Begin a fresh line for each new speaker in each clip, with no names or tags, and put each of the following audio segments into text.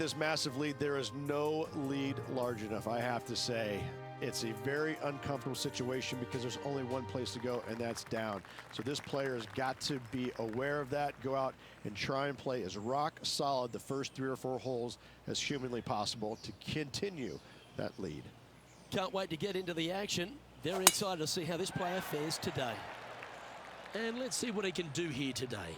This massive lead, there is no lead large enough, I have to say. It's a very uncomfortable situation because there's only one place to go, and that's down. So this player has got to be aware of that, go out and try and play as rock solid the first 3 or 4 holes as humanly possible to continue that lead.
Can't wait to get into the action. Very excited to see how this player fares today. And let's see what he can do here today.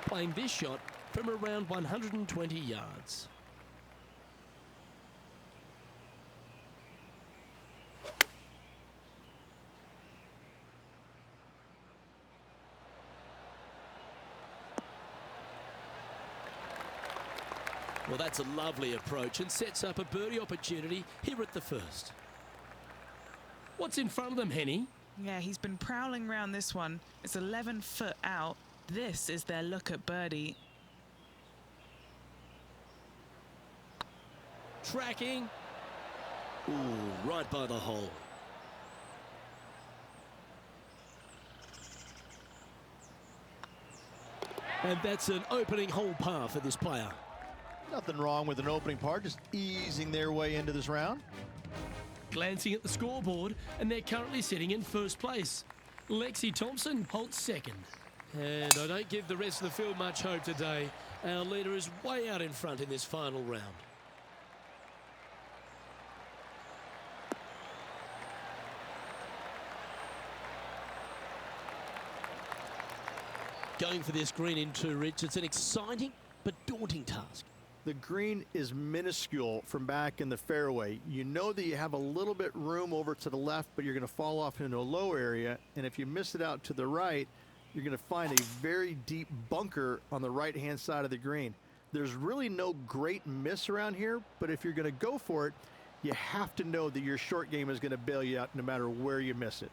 Playing this shot from around 120 yards. Well, that's a lovely approach and sets up a birdie opportunity here at the first. What's in front of them, Henny?
Yeah, he's been prowling around this one. It's 11 foot out. This is their look at birdie.
Tracking. Ooh, right by the hole. And that's an opening hole par for this player.
Nothing wrong with an opening par, just easing their way into this round.
Glancing at the scoreboard, and they're currently sitting in first place. Lexi Thompson holds second. And I don't give the rest of the field much hope today. Our leader is way out in front in this final round. Going for this green in 2, Rich. It's an exciting but daunting task.
The green is minuscule from back in the fairway. You know that you have a little bit room over to the left, but you're going to fall off into a low area. And if you miss it out to the right, you're going to find a very deep bunker on the right-hand side of the green. There's really no great miss around here, but if you're going to go for it, you have to know that your short game is going to bail you out no matter where you miss it.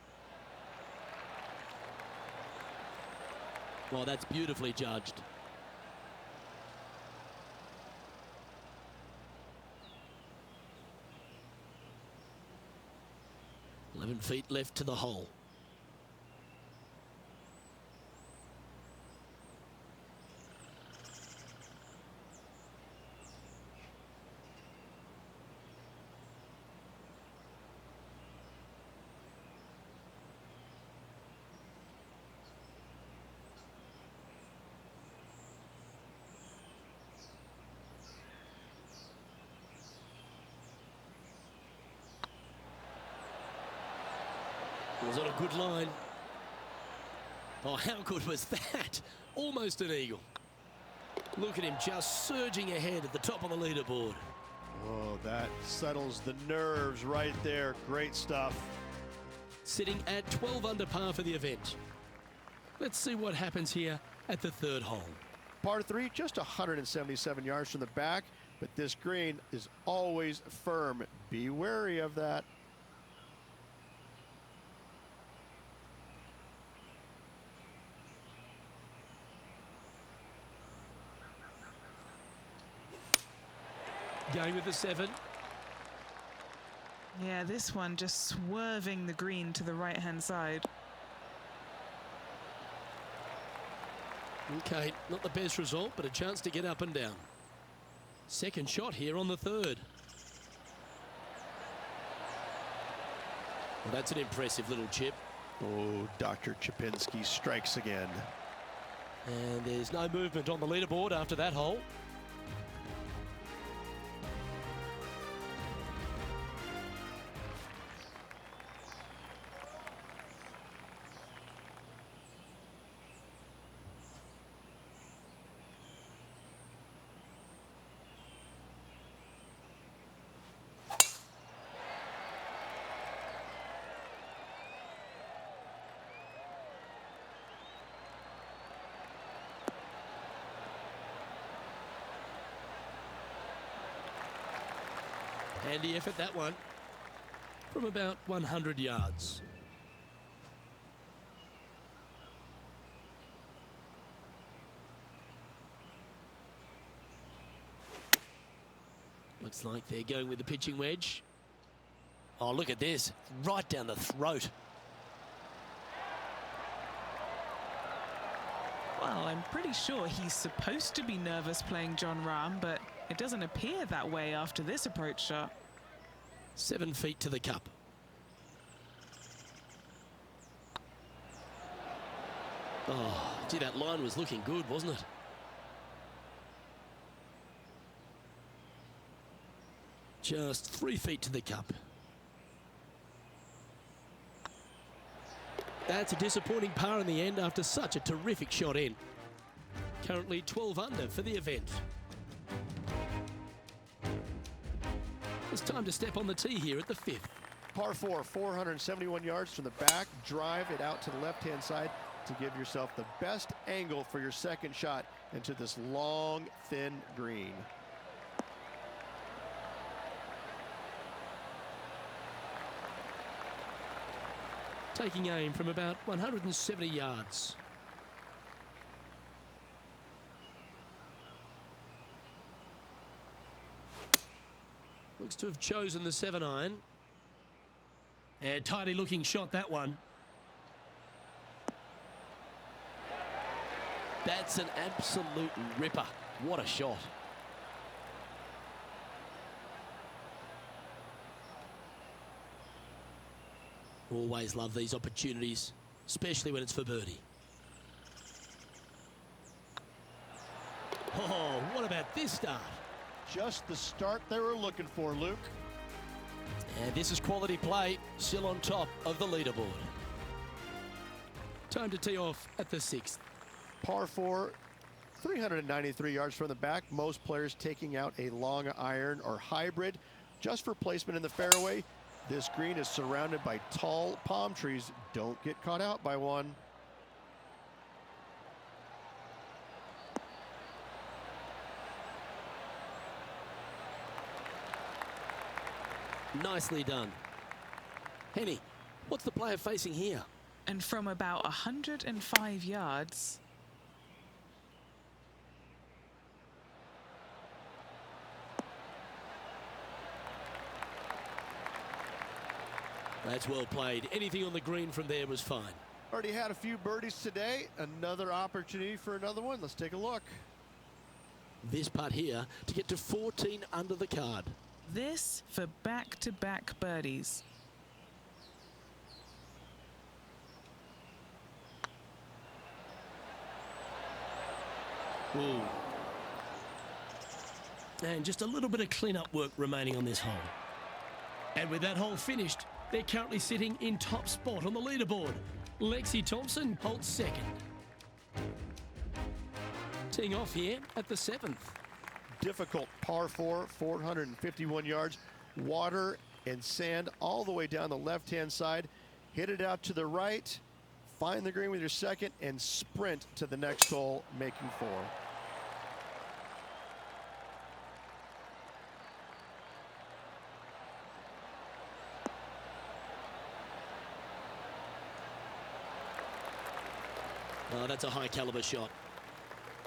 Well, that's beautifully judged. "11 feet left to the hole. Was on a good line. Oh, how good was that? Almost an eagle. Look at him just surging ahead at the top of the leaderboard.
Oh, that settles the nerves right there. Great stuff.
Sitting at 12 under par for the event. Let's see what happens here at the 3rd hole.
Par 3, just 177 yards from the back, but this green is always firm. Be wary of that.
Going with the 7.
Yeah, this one just swerving the green to the right-hand side.
Okay, not the best result, but a chance to get up and down. Second shot here on the 3rd. Well, that's an impressive little chip.
Oh, Dr. Chipinski strikes again.
And there's no movement on the leaderboard after that hole. Handy effort, that one, from about 100 yards. Looks like they're going with the pitching wedge. Oh, look at this. Right down the throat.
Well, I'm pretty sure he's supposed to be nervous playing Jon Rahm, but it doesn't appear that way after this approach shot.
7 feet to the cup. Oh, gee, that line was looking good, wasn't it? Just 3 feet to the cup. That's a disappointing par in the end after such a terrific shot in. Currently 12 under for the event. It's time to step on the tee here at the 5th.
Par 4, 471 yards from the back. Drive it out to the left-hand side to give yourself the best angle for your second shot into this long, thin green.
Taking aim from about 170 yards. Looks to have chosen the 7-iron. And tidy looking shot, that one. That's an absolute ripper. What a shot. Always love these opportunities, especially when it's for birdie. Oh, what about this start?
Just the start they were looking for, Luke.
And this is quality play, still on top of the leaderboard. Time to tee off at the 6th.
Par 4, 393 yards from the back. Most players taking out a long iron or hybrid just for placement in the fairway. This green is surrounded by tall palm trees. Don't get caught out by one.
Nicely done. Henny, what's the player facing here?
And from about 105 yards,
That's well played. Anything on the green from there was fine.
Already had a few birdies today. Another opportunity for another one. Let's take a look.
This putt here to get to 14 under the card.
this for back-to-back birdies.
Ooh. And just a little bit of clean-up work remaining on this hole. And with that hole finished, they're currently sitting in top spot on the leaderboard. Lexi Thompson holds second. Teeing off here at the 7th.
Difficult par 4, 451 yards. Water and sand all the way down the left-hand side. Hit it out to the right. Find the green with your second and sprint to the next hole, making 4.
Oh, that's a high caliber shot.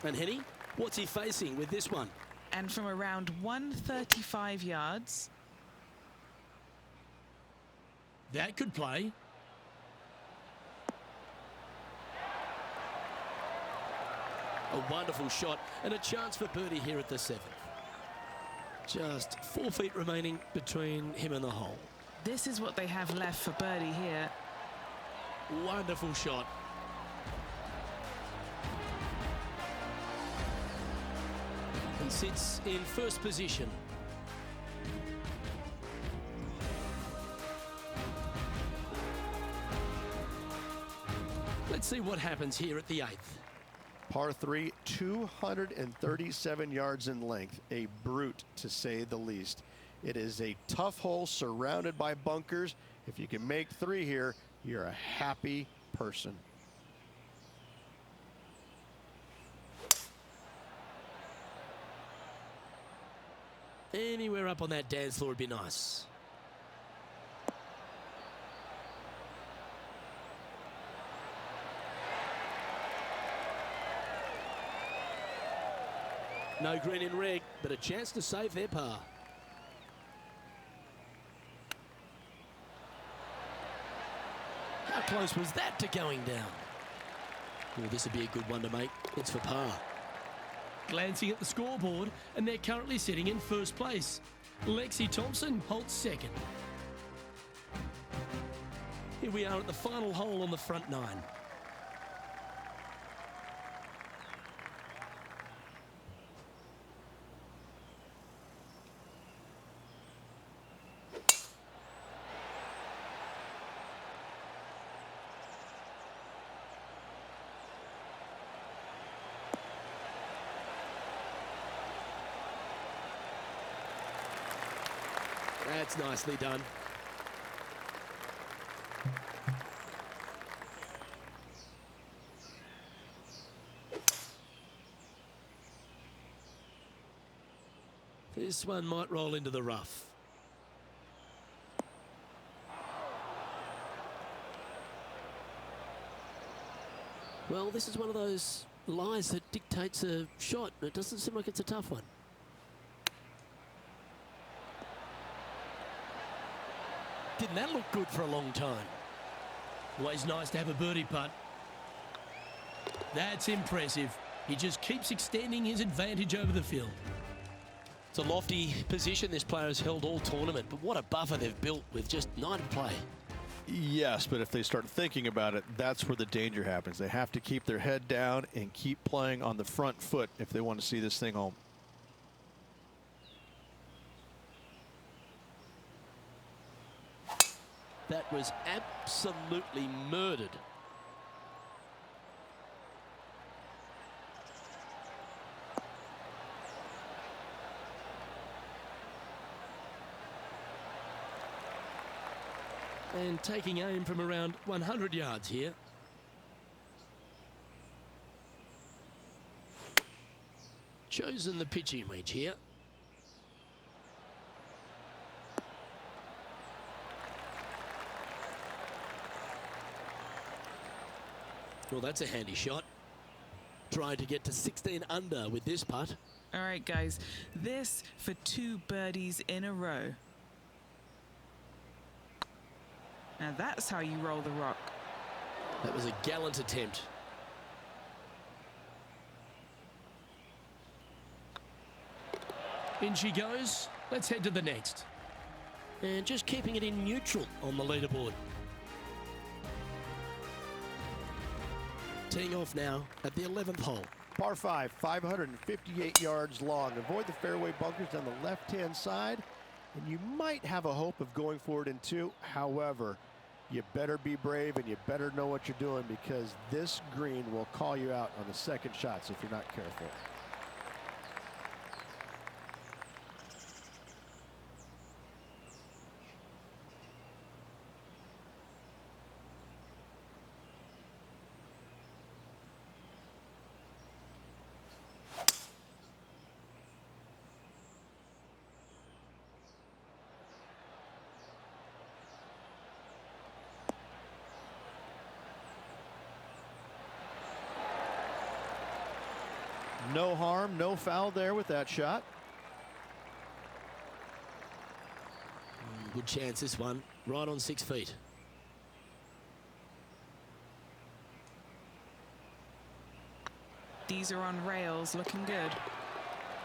And Henny, what's he facing with this one?
And from around 135 yards,
That could play. A wonderful shot and a chance for birdie here at the 7th. Just 4 feet remaining between him and the hole.
this is what they have left for birdie here.
Wonderful shot. He sits in first position. Let's see what happens here at the 8th.
Par 3, 237 yards in length. A brute, to say the least. It is a tough hole surrounded by bunkers. If you can make 3 here, you're a happy person.
Anywhere up on that dance floor would be nice. No green in red, but a chance to save their par. How close was that to going down? Well, this would be a good one to make. It's for par. Glancing at the scoreboard, and they're currently sitting in first place. Lexi Thompson holds second. Here we are at the final hole on the front nine. That's nicely done. This one might roll into the rough. Well, this is one of those lies that dictates a shot. It doesn't seem like it's a tough one. Didn't that look good for a long time? Always nice to have a birdie putt. That's impressive. He just keeps extending his advantage over the field. It's a lofty position this player has held all tournament, but what a buffer they've built with just 9 to play.
Yes, but if they start thinking about it, that's where the danger happens. They have to keep their head down and keep playing on the front foot if they want to see this thing home.
That was absolutely murdered. And taking aim from around 100 yards here. Chosen the pitching wedge here. Well, that's a handy shot. Trying to get to 16 under with this putt.
All right, guys, this for 2 birdies in a row. Now that's how you roll the rock.
That was a gallant attempt. In she goes. Let's head to the next. And just keeping it in neutral on the leaderboard. Teeing off now at the 11th hole.
Par 5, 558 yards long. Avoid the fairway bunkers down the left-hand side, and you might have a hope of going forward in 2. However, you better be brave and you better know what you're doing, because this green will call you out on the second shots if you're not careful.
No harm, no foul there with that shot.
Good chance this one. Right on 6 feet.
These are on rails, looking good.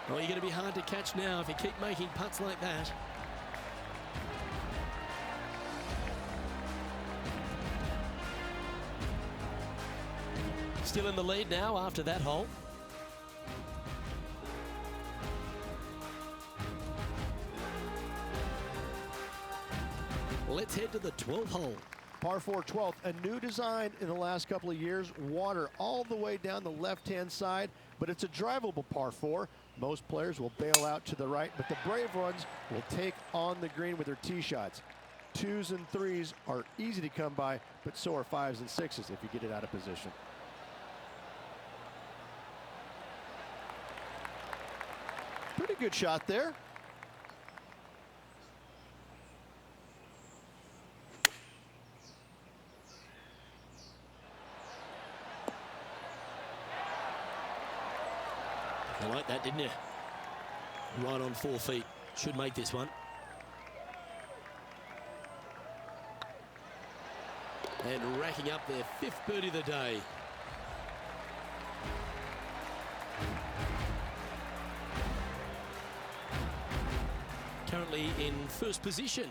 Oh, you're going to be hard to catch now if you keep making putts like that. Still in the lead now after that hole. Let's head to the 12th hole.
Par 4 12th, a new design in the last couple of years. Water all the way down the left-hand side, but it's a drivable par 4. Most players will bail out to the right, but the brave ones will take on the green with their tee shots. 2s and 3s are easy to come by, but so are 5s and 6s if you get it out of position.
Pretty good shot there.
You like that, didn't you? Right on 4 feet. Should make this one. And racking up their 5th birdie of the day. Currently in first position.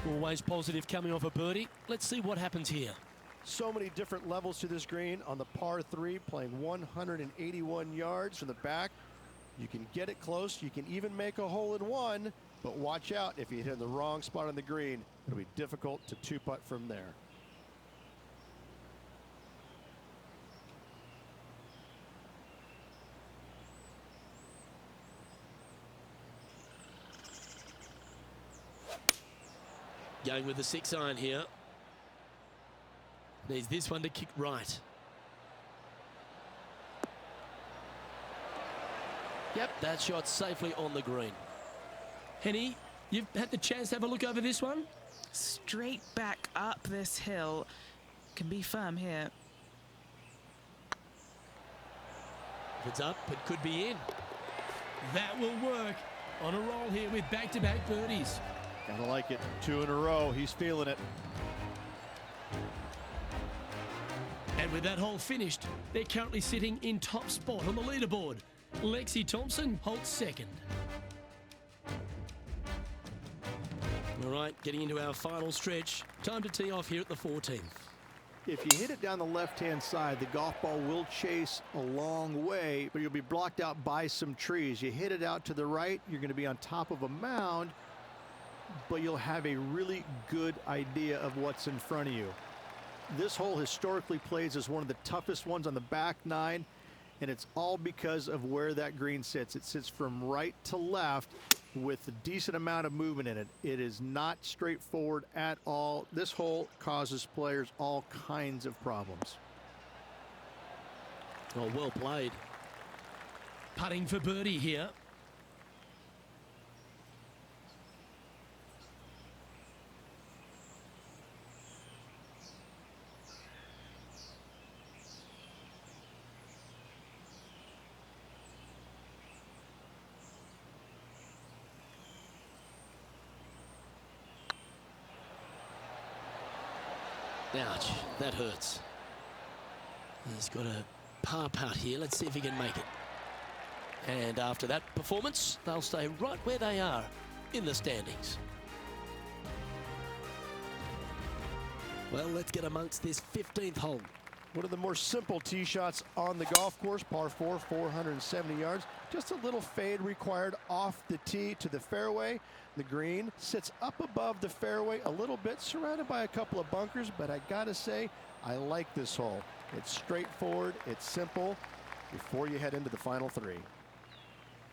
Always positive coming off a birdie. Let's see what happens here.
So many different levels to this green on the par 3, playing 181 yards from the back. You can get it close. You can even make a hole in one, but watch out if you hit in the wrong spot on the green. It'll be difficult to two-putt from there.
Going with the 6-iron here. Needs this one to kick right. Yep, that shot safely on the green. Henny, you've had the chance to have a look over this one?
Straight back up this hill. Can be firm here.
If it's up, it could be in. That will work. On a roll here with back-to-back birdies.
Gotta like it. 2 in a row. He's feeling it.
And with that hole finished, they're currently sitting in top spot on the leaderboard. Lexi Thompson holds 2nd. All right, getting into our final stretch. Time to tee off here at the 14th.
If you hit it down the left-hand side, the golf ball will chase a long way, but you'll be blocked out by some trees. You hit it out to the right, you're going to be on top of a mound, but you'll have a really good idea of what's in front of you. This hole historically plays as one of the toughest ones on the back 9, and it's all because of where that green sits. It sits from right to left with a decent amount of movement in it. It is not straightforward at all. This hole causes players all kinds of problems.
Oh, well played. Putting for birdie here. Ouch, that hurts. He's got a par putt here. Let's see if he can make it. And after that performance, they'll stay right where they are in the standings. Well, let's get amongst this 15th hole.
One of the more simple tee shots on the golf course, par 4, 470 yards. Just a little fade required off the tee to the fairway. The green sits up above the fairway a little bit, surrounded by a couple of bunkers, but I gotta say, I like this hole. It's straightforward, it's simple, before you head into the final 3.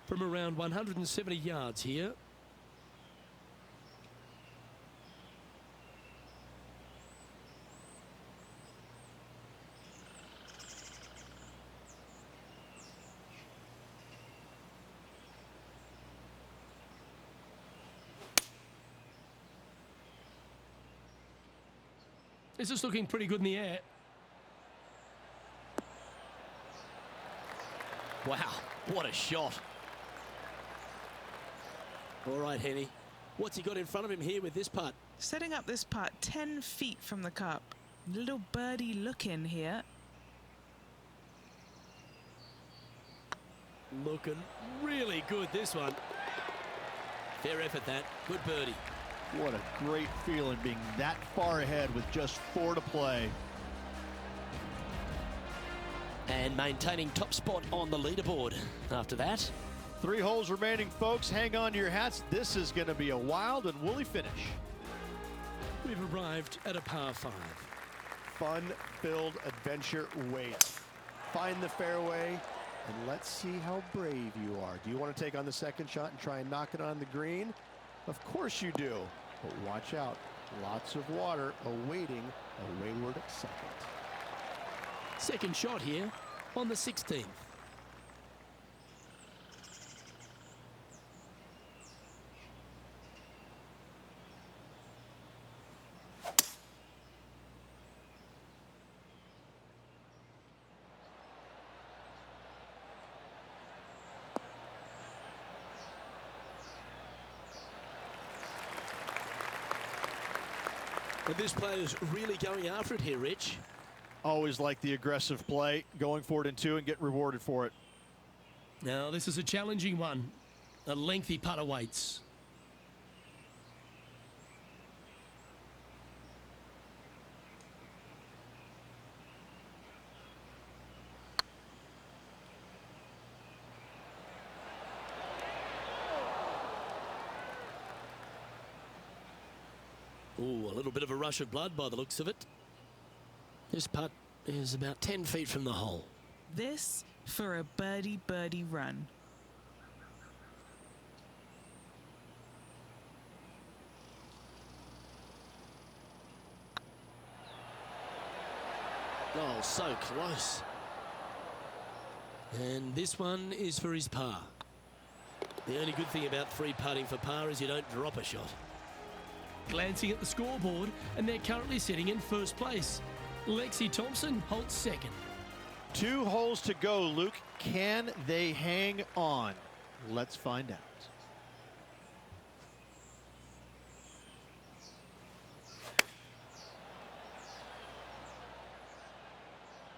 From around 170 yards here. This is looking pretty good in the air. Wow, what a shot. All right, Henny. What's he got in front of him here with this putt?
Setting up this putt 10 feet from the cup. Little birdie look in here.
Looking really good, this one. Fair effort, that. Good birdie.
What a great feeling being that far ahead with just 4 to play.
And maintaining top spot on the leaderboard after that.
3 holes remaining, folks. Hang on to your hats. This is going to be a wild and woolly finish.
We've arrived at a par 5.
Fun-filled adventure waits. Find the fairway, and let's see how brave you are. Do you want to take on the second shot and try and knock it on the green? Of course you do, but watch out. Lots of water awaiting a wayward second.
Second shot here on the 16th. And this player's really going after it here, Rich.
Always like the aggressive play, going for it in two and get rewarded for it.
Now, this is a challenging one. A lengthy putt awaits. Ooh, a little bit of a rush of blood by the looks of it. This putt is about 10 feet from the hole.
This for a birdie run.
Oh, so close. And this one is for his par. The only good thing about free putting for par is you don't drop a shot. Glancing at the scoreboard, and they're currently sitting in first place. Lexi Thompson holds second.
2 holes to go, Luke. Can they hang on? Let's find out.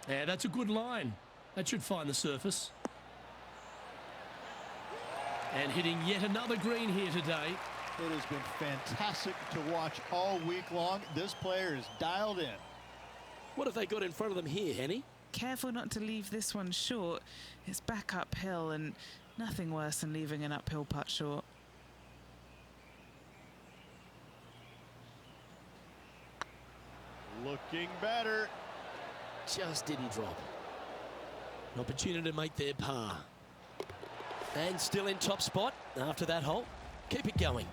Yeah, that's a good line. That should find the surface. And hitting yet another green here today.
It has been fantastic to watch all week long. This player is dialed in.
What have they got in front of them here, Henny?
Careful not to leave this one short. It's back uphill, and nothing worse than leaving an uphill putt short.
Looking better.
Just didn't drop. An opportunity to make their par. And still in top spot after that hole. Keep it going.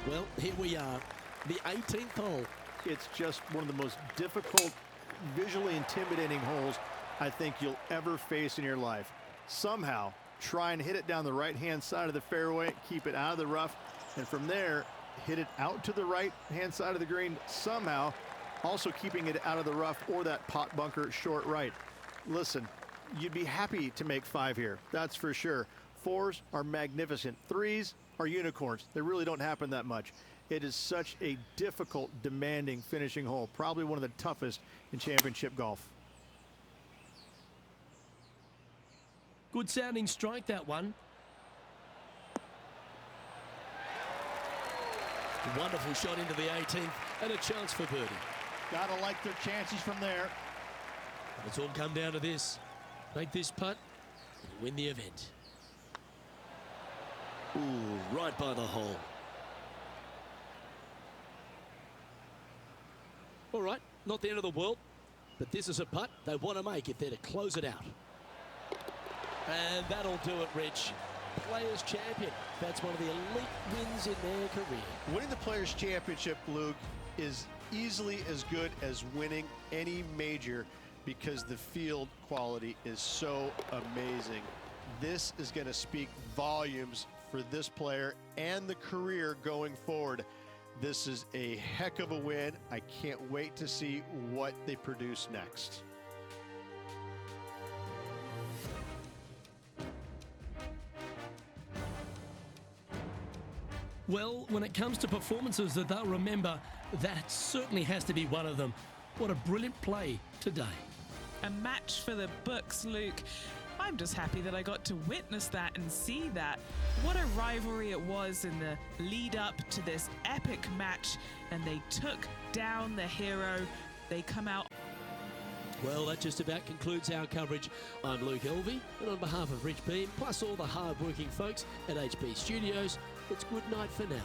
Well, here we are, the 18th hole.
It's just one of the most difficult, visually intimidating holes I think you'll ever face in your life. Somehow, try and hit it down the right-hand side of the fairway, keep it out of the rough, and from there, hit it out to the right-hand side of the green, somehow, also keeping it out of the rough or that pot bunker short right. Listen, you'd be happy to make 5 here, that's for sure. 4s are magnificent. 3s are unicorns. They really don't happen that much. It is such a difficult, demanding finishing hole, probably one of the toughest in championship golf.
Good sounding strike, that one. Wonderful shot into the 18th and a chance for birdie.
Gotta like their chances from there.
It's all come down to this. Make this putt and win the event. Ooh, right by the hole. All right, not the end of the world, but this is a putt they want to make if they're to close it out. And that'll do it, Rich. Players Champion. That's one of the elite wins in their career.
Winning the Players Championship, Luke, is easily as good as winning any major because the field quality is so amazing. This is going to speak volumes for this player and the career going forward. This is a heck of a win. I can't wait to see what they produce next.
Well, when it comes to performances that they'll remember, that certainly has to be one of them. What a brilliant play today.
A match for the books, Luke. I'm just happy that I got to witness that and see that. What a rivalry it was in the lead up to this epic match, and they took down the hero. They come out.
Well, that just about concludes our coverage. I'm Luke Elvey, and on behalf of Rich Beam, plus all the hard-working folks at HB Studios, it's good night for now.